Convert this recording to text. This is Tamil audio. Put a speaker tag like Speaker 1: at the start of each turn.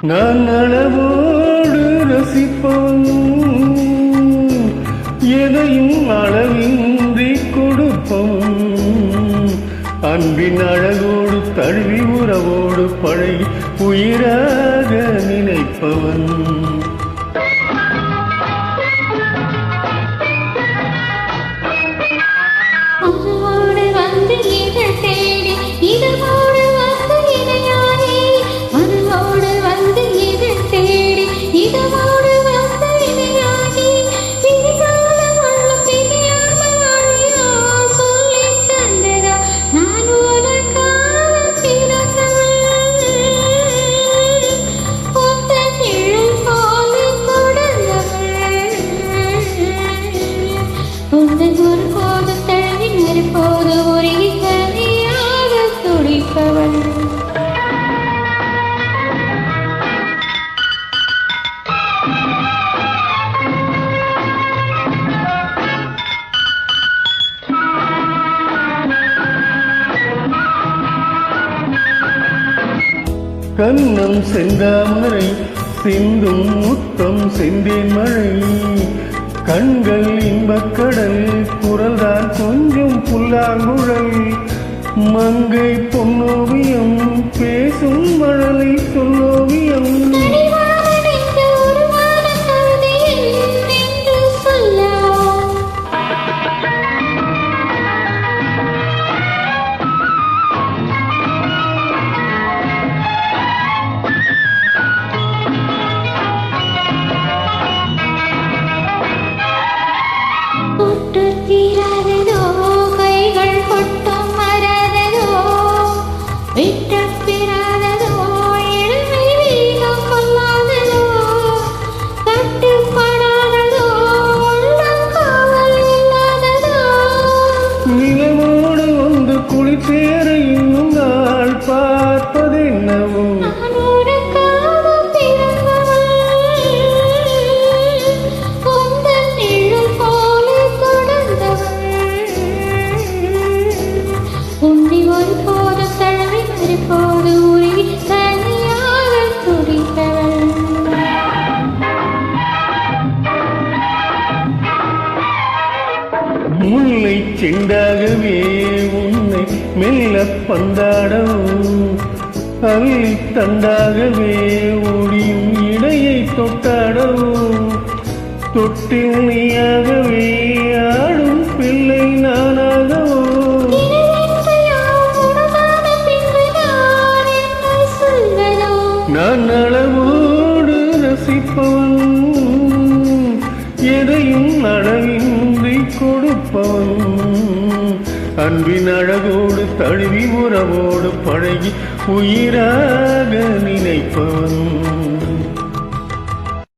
Speaker 1: நான் அளவோடு ரசிப்பவன், எதையும் அளவின்றி கொடுப்பவன், அன்பின் அழகோடு தழுவி உறவோடு பழகி உயிராக நினைப்பவன். கண்ணம் செந்தாமரை சிந்தும் முத்தம் செந்தேன் மழை, கண்கள் இன்பக்கடல் குரல்தான் கொஞ்சம் புல்லாங்குழல், மங்கை பொன்னோவியம் பேசும் மழலை சொல்லோவியம். நிலவோடு வந்து குளித்தேற இன்னும் நாள் பார்ப்பதென்னவோ, முல்லை செண்டாகவே உன்னை மெல்ல பந்தாடவும், அள்ளி தண்டாகவே ஓடியும் இடையை தொட்டாடவும், தொட்டில் நீயாகவே ஆடும் பிள்ளை நானாகவோ. நான் அளவோடு ரசிப்பவன், எதையும் அளவின்றி கொடுப்பவன், அன்பின் அழகோடு தழுவி உறவோடு பழகி உயிராக நினைப்பவன்.